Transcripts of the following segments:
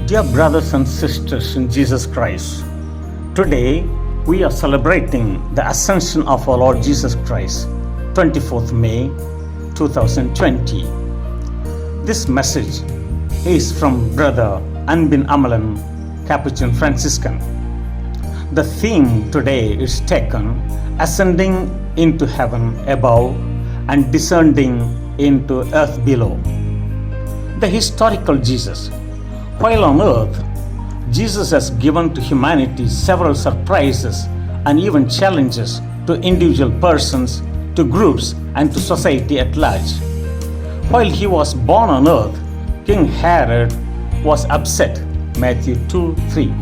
Dear brothers and sisters in Jesus Christ, today we are celebrating the ascension of our Lord Jesus Christ, 24th May 2020. This message is from Brother Anbin Amalan, Capuchin Franciscan. The theme today is taken ascending into heaven above and descending into earth below. The historical Jesus. While on earth, Jesus has given to humanity several surprises and even challenges to individual persons, to groups, and to society at large. While he was born on earth, King Herod was upset, Matthew 2:3.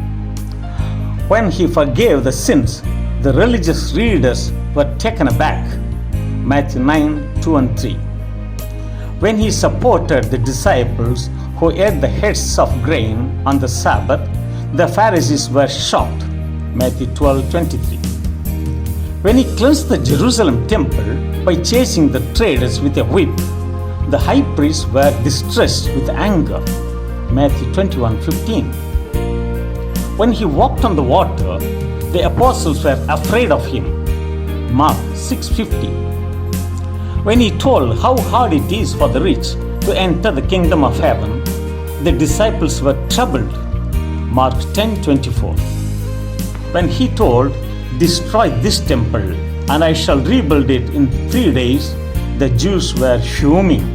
When he forgave the sins, the religious leaders were taken aback, Matthew 9:2-3. When he supported the disciples who ate the heads of grain on the Sabbath, the Pharisees were shocked, Matthew 12:23. When he cleansed the Jerusalem temple by chasing the traders with a whip, the high priests were distressed with anger, Matthew 21:15. When he walked on the water, the apostles were afraid of him, Mark 6:50. When he told how hard it is for the rich to enter the kingdom of heaven, the disciples were troubled, Mark 10:24. When he told, "Destroy this temple, and I shall rebuild it in 3 days," the Jews were fuming,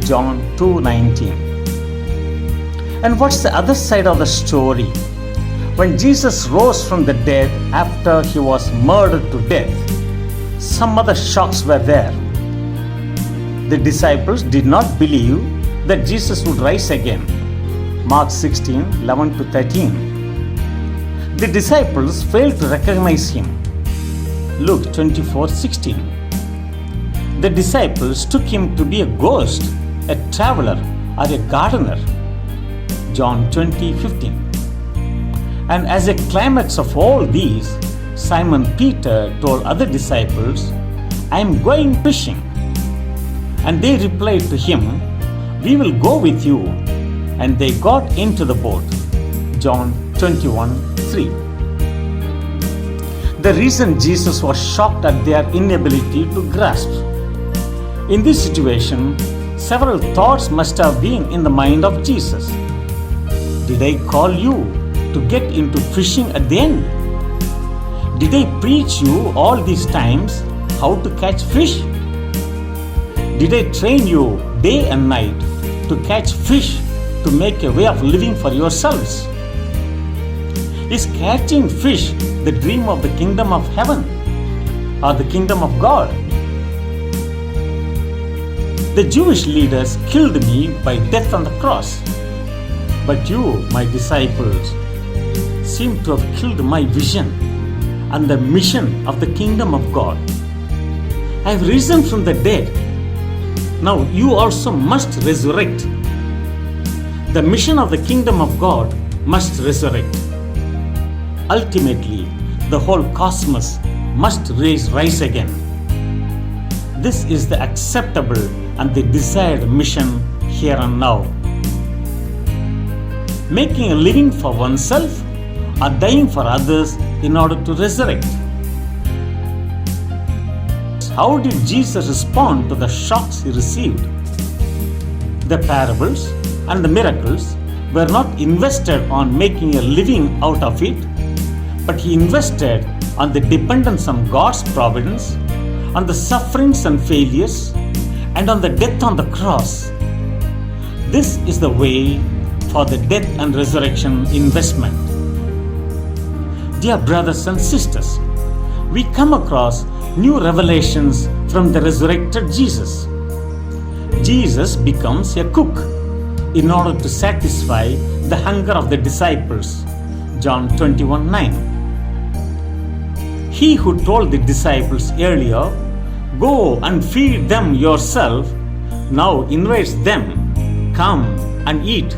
John 2:19. And what's the other side of the story? When Jesus rose from the dead after he was murdered to death, some other shocks were there. The disciples did not believe that Jesus would rise again, Mark 16:11-13. The disciples failed to recognize him, Luke 24:16. The disciples took him to be a ghost, a traveler, or a gardener, John 20:15. And as a climax of all these, Simon Peter told other disciples, "I am going fishing." And they replied to him, "We will go with you." And they got into the boat, John 21:3. The reason Jesus was shocked at their inability to grasp. In this situation, several thoughts must have been in the mind of Jesus. Did I call you to get into fishing at the end? Did I preach you all these times how to catch fish? Did I train you day and night to catch fish to make a way of living for yourselves? Is catching fish the dream of the kingdom of heaven or the kingdom of God? The Jewish leaders killed me by death on the cross, but you, my disciples, seem to have killed my vision and the mission of the kingdom of God. I have risen from the dead. Now you also must resurrect. The mission of the kingdom of God must resurrect. Ultimately, the whole cosmos must rise again. This is the acceptable and the desired mission here and now. Making a living for oneself or dying for others in order to resurrect. How did Jesus respond to the shocks he received? The parables and the miracles were not invested on making a living out of it, but he invested on the dependence on God's providence, on the sufferings and failures, and on the death on the cross. This is the way for the death and resurrection investment. Dear brothers and sisters, we come across new revelations from the resurrected Jesus. Jesus becomes a cook in order to satisfy the hunger of the disciples, John 21:9. He who told the disciples earlier, "Go and feed them yourself," now invites them, "Come and eat,"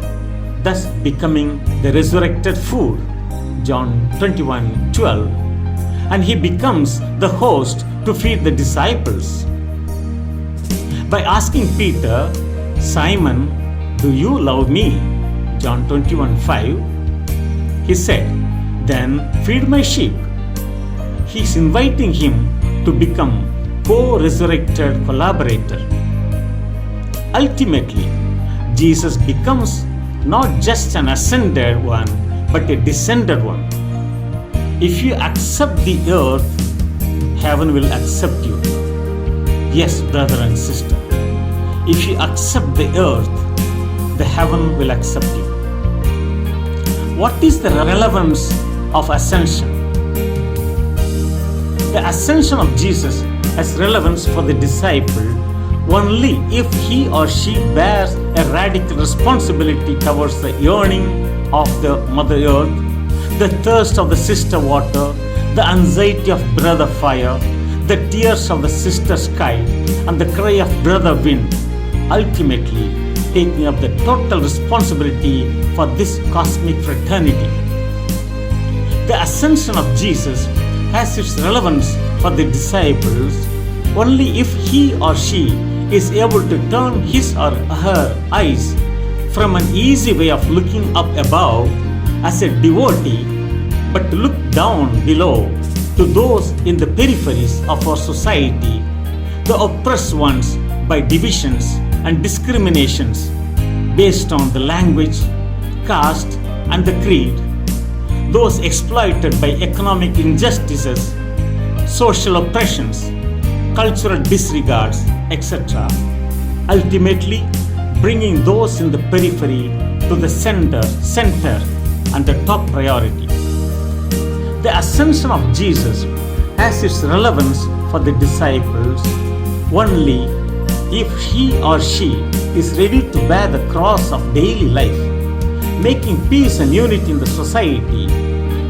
thus becoming the resurrected food, John 21:12. And he becomes the host to feed the disciples. By asking Peter, "Simon, do you love me?" John 21:5, he said, "Then feed my sheep." He's inviting him to become co-resurrected collaborator. Ultimately, Jesus becomes not just an ascended one, but a descended one. If you accept the earth, heaven will accept you. Yes, brother and sister. If you accept the earth, the heaven will accept you. What is the relevance of ascension? The ascension of Jesus has relevance for the disciple only if he or she bears a radical responsibility towards the yearning of the Mother Earth, the thirst of the sister water, the anxiety of brother fire, the tears of the sister sky, and the cry of brother wind, ultimately taking up the total responsibility for this cosmic fraternity. The ascension of Jesus has its relevance for the disciples only if he or she is able to turn his or her eyes from an easy way of looking up above as a devotee, but to look down below to those in the peripheries of our society, the oppressed ones by divisions and discriminations based on the language, caste, and the creed, those exploited by economic injustices, social oppressions, cultural disregards, etc., ultimately bringing those in the periphery to the center and the top priority. The ascension of Jesus has its relevance for the disciples only if he or she is ready to bear the cross of daily life, making peace and unity in the society,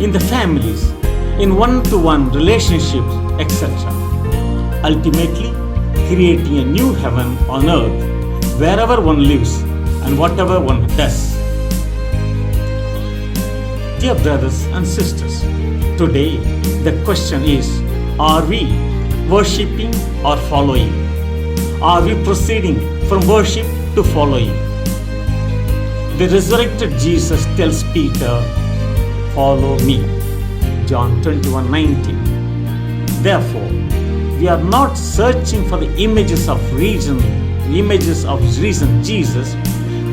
in the families, in one-to-one relationships, etc. Ultimately, creating a new heaven on earth wherever one lives and whatever one does. Dear brothers and sisters, today the question is, are we worshipping or following? Are we proceeding from worship to following? The resurrected Jesus tells Peter, "Follow me." John 21:19. Therefore, we are not searching for the images of recent Jesus,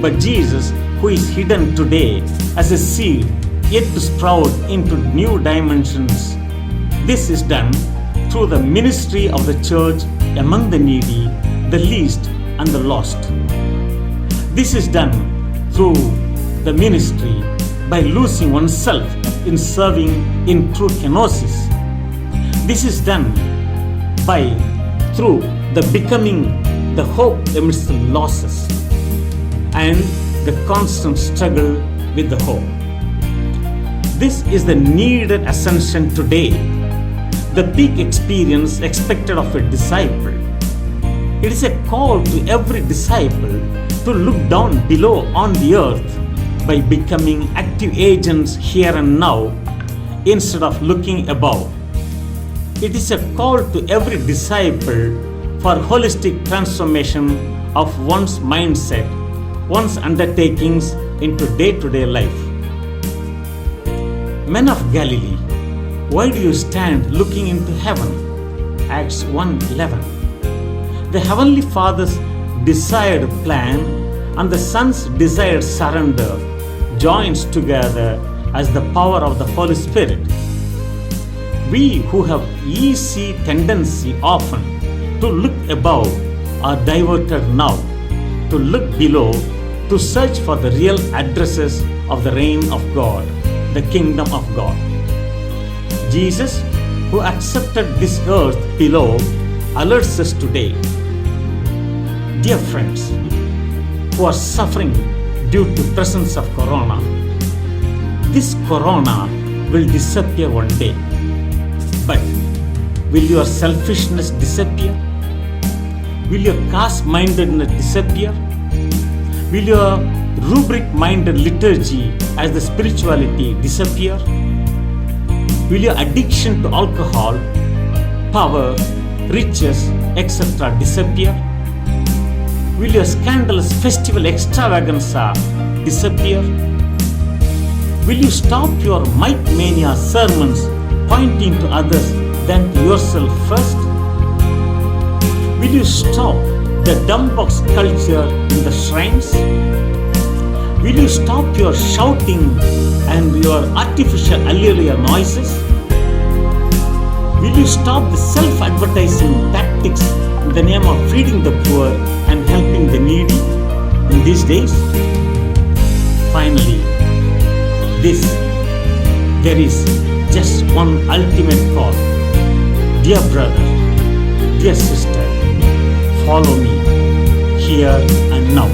but Jesus who is hidden today as a seed yet to sprout into new dimensions. This is done through the ministry of the church among the needy, the least, and the lost. This is done through the ministry by losing oneself in serving in true kenosis. This is done through the becoming the hope amidst the losses and the constant struggle with the hope. This is the needed ascension today, the peak experience expected of a disciple. It is a call to every disciple to look down below on the earth by becoming active agents here and now instead of looking above. It is a call to every disciple for holistic transformation of one's mindset, one's undertakings into day-to-day life. Men of Galilee, why do you stand looking into heaven? Acts 1:11. The Heavenly Father's desired plan and the Son's desired surrender joins together as the power of the Holy Spirit. We who have easy tendency often to look above are diverted now to look below, to search for the real addresses of the reign of God, the kingdom of God. Jesus, who accepted this earth below, alerts us today. Dear friends who are suffering due to presence of corona, this corona will disappear one day. But will your selfishness disappear? Will your caste-mindedness disappear? Will your rubric-minded liturgy as the spirituality disappear? Will your addiction to alcohol, power, riches, etc. disappear? Will your scandalous festival extravaganza disappear? Will you stop your might mania sermons pointing to others than to yourself first? Will you stop the dumbbox culture in the shrines? Will you stop your shouting and your artificial hallelujah noises? Will you stop the self-advertising tactics in the name of feeding the poor and helping the needy in these days? Finally, there is just one ultimate call. Dear brother, dear sister, follow me here and now.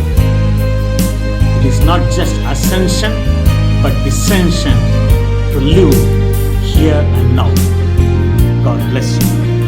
It is not just ascension, but descension to live here and now. God bless you.